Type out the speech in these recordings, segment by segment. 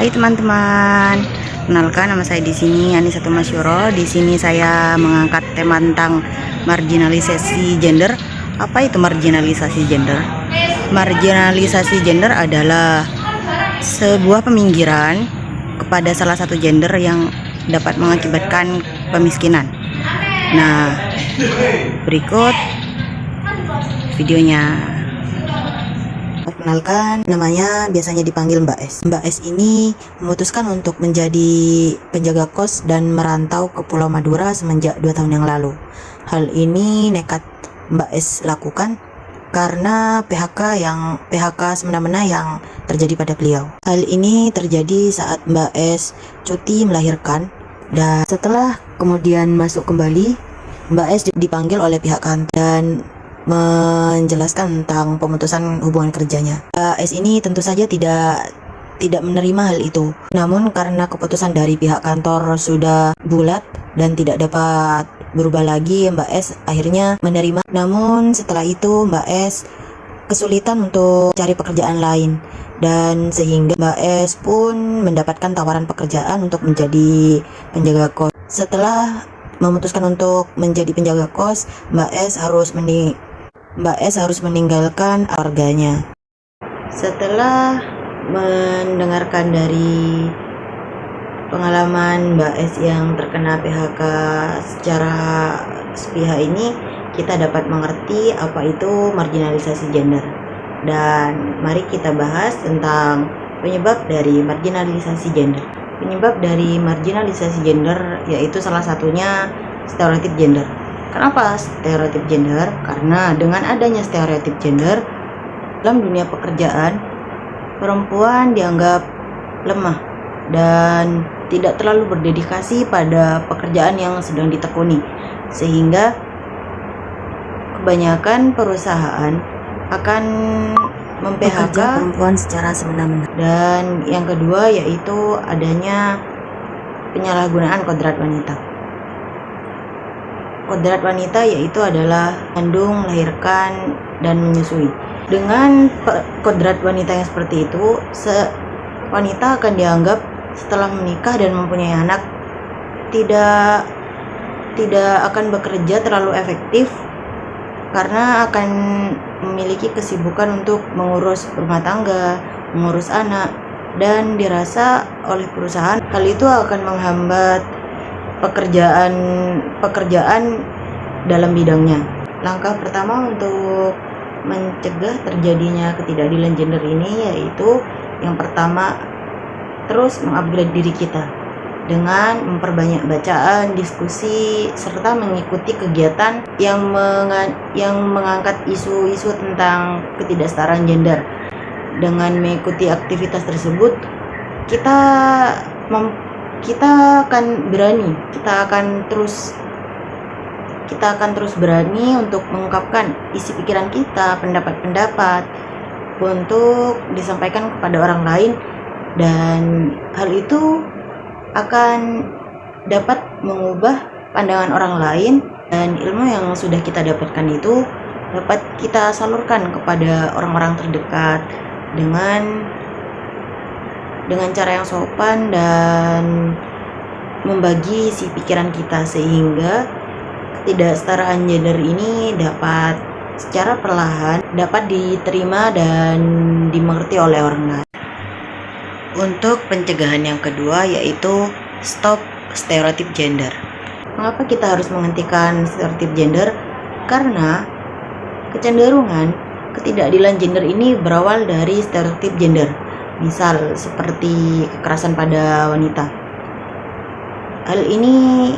Hai teman-teman, kenalkan nama saya di sini Anissa Masyuro. Di sini saya mengangkat tema tentang marginalisasi gender. Apa itu marginalisasi gender? Marginalisasi gender adalah sebuah peminggiran kepada salah satu gender yang dapat mengakibatkan pemiskinan. Nah, berikut videonya. Perkenalkan, namanya biasanya dipanggil Mbak S. Mbak S ini memutuskan untuk menjadi penjaga kos dan merantau ke Pulau Madura semenjak 2 tahun yang lalu. Hal ini nekat Mbak S lakukan karena PHK semena-mena yang terjadi pada beliau. Hal ini terjadi saat Mbak S cuti melahirkan, dan setelah kemudian masuk kembali, Mbak S dipanggil oleh pihak kantor dan menjelaskan tentang pemutusan hubungan kerjanya. Mbak S ini tentu saja tidak menerima hal itu. Namun karena keputusan dari pihak kantor sudah bulat dan tidak dapat berubah lagi, Mbak S akhirnya menerima. Namun setelah itu Mbak S kesulitan untuk cari pekerjaan lain, dan sehingga Mbak S pun mendapatkan tawaran pekerjaan untuk menjadi penjaga kos. Setelah memutuskan untuk menjadi penjaga kos, Mbak S harus meninggalkan keluarganya. Setelah mendengarkan dari pengalaman Mbak S yang terkena PHK secara sepihak ini, kita dapat mengerti apa itu marginalisasi gender. Dan mari kita bahas tentang penyebab dari marginalisasi gender. Penyebab dari marginalisasi gender yaitu salah satunya stereotip gender. Kenapa stereotip gender? Karena dengan adanya stereotip gender dalam dunia pekerjaan, perempuan dianggap lemah dan tidak terlalu berdedikasi pada pekerjaan yang sedang ditekuni, sehingga kebanyakan perusahaan akan mem-PHK perempuan secara semena-mena. Dan yang kedua yaitu adanya penyalahgunaan kodrat wanita. Kodrat wanita yaitu adalah mengandung, melahirkan, dan menyusui. Dengan kodrat wanita yang seperti itu, wanita akan dianggap setelah menikah dan mempunyai anak tidak akan bekerja terlalu efektif karena akan memiliki kesibukan untuk mengurus rumah tangga, mengurus anak, dan dirasa oleh perusahaan hal itu akan menghambat pekerjaan dalam bidangnya. Langkah pertama untuk mencegah terjadinya ketidakadilan gender ini yaitu yang pertama, terus mengupgrade diri kita dengan memperbanyak bacaan, diskusi, serta mengikuti kegiatan yang mengangkat isu-isu tentang ketidaksetaraan gender. Dengan mengikuti aktivitas tersebut, kita akan terus berani untuk mengungkapkan isi pikiran kita, pendapat-pendapat untuk disampaikan kepada orang lain, dan hal itu akan dapat mengubah pandangan orang lain, dan ilmu yang sudah kita dapatkan itu dapat kita salurkan kepada orang-orang terdekat dengan cara yang sopan dan membagi isi pikiran kita, sehingga ketidaksetaraan gender ini dapat secara perlahan dapat diterima dan dimengerti oleh orang lain. Untuk pencegahan yang kedua yaitu stop stereotip gender. Mengapa kita harus menghentikan stereotip gender? Karena kecenderungan ketidakadilan gender ini berawal dari stereotip gender. Misal seperti kekerasan pada wanita. Hal ini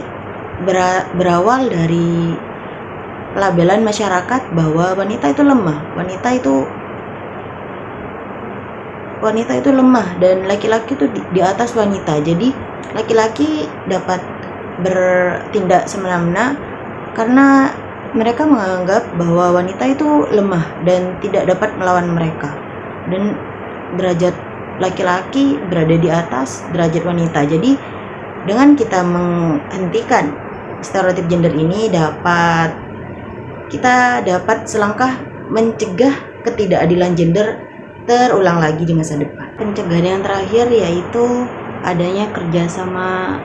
berawal dari pelabelan masyarakat bahwa wanita itu lemah, wanita itu lemah, dan laki-laki itu di atas wanita. Jadi laki-laki dapat bertindak semena-mena karena mereka menganggap bahwa wanita itu lemah dan tidak dapat melawan mereka, dan derajat laki-laki berada di atas derajat wanita. Jadi dengan kita menghentikan stereotip gender ini, kita dapat selangkah mencegah ketidakadilan gender terulang lagi di masa depan. Pencegahan yang terakhir yaitu adanya kerjasama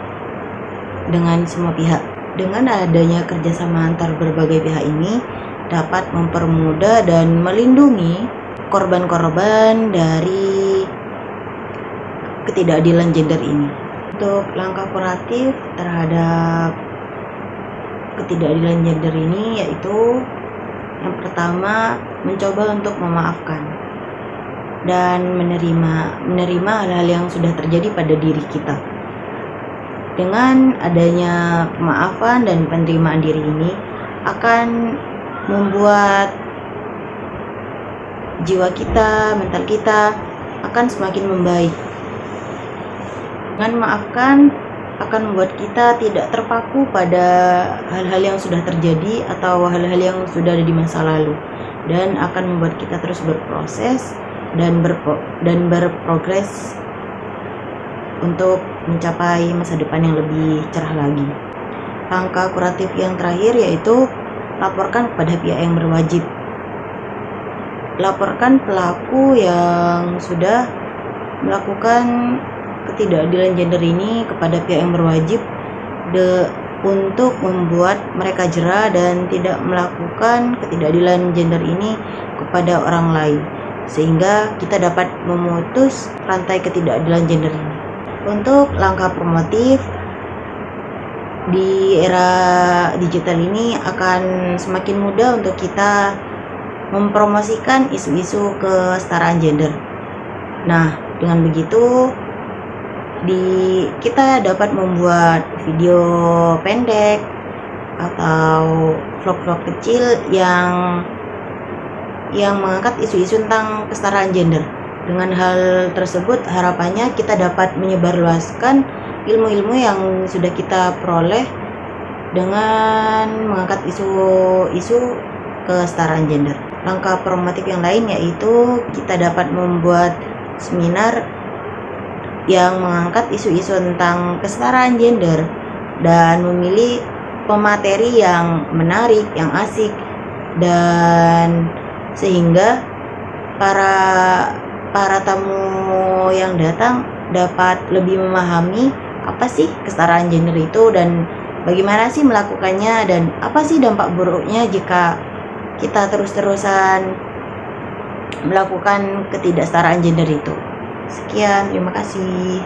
dengan semua pihak. Dengan adanya kerjasama antar berbagai pihak ini dapat mempermudah dan melindungi korban-korban dari ketidakadilan gender ini. Untuk langkah kuratif terhadap ketidakadilan gender ini yaitu yang pertama, mencoba untuk memaafkan dan menerima hal-hal yang sudah terjadi pada diri kita. Dengan adanya pemaafan dan penerimaan diri ini akan membuat jiwa kita, mental kita akan semakin membaik. Dengan memaafkan akan membuat kita tidak terpaku pada hal-hal yang sudah terjadi atau hal-hal yang sudah ada di masa lalu, dan akan membuat kita terus berproses dan berprogres untuk mencapai masa depan yang lebih cerah lagi. Langkah kuratif yang terakhir yaitu laporkan kepada pihak yang berwajib. Laporkan pelaku yang sudah melakukan ketidakadilan gender ini kepada pihak yang berwajib untuk membuat mereka jera dan tidak melakukan ketidakadilan gender ini kepada orang lain, sehingga kita dapat memutus rantai ketidakadilan gender ini. Untuk langkah promotif di era digital ini akan semakin mudah untuk kita mempromosikan isu-isu kesetaraan gender. Nah, dengan begitu kita dapat membuat video pendek atau vlog-vlog kecil yang mengangkat isu-isu tentang kesetaraan gender. Dengan hal tersebut harapannya kita dapat menyebarluaskan ilmu-ilmu yang sudah kita peroleh dengan mengangkat isu-isu kesetaraan gender. Langkah promotif yang lain yaitu kita dapat membuat seminar yang mengangkat isu-isu tentang kesetaraan gender dan memilih pemateri yang menarik, yang asik, dan sehingga para tamu yang datang dapat lebih memahami apa sih kesetaraan gender itu dan bagaimana sih melakukannya dan apa sih dampak buruknya jika kita terus-terusan melakukan ketidaksetaraan gender itu. Sekian, terima kasih.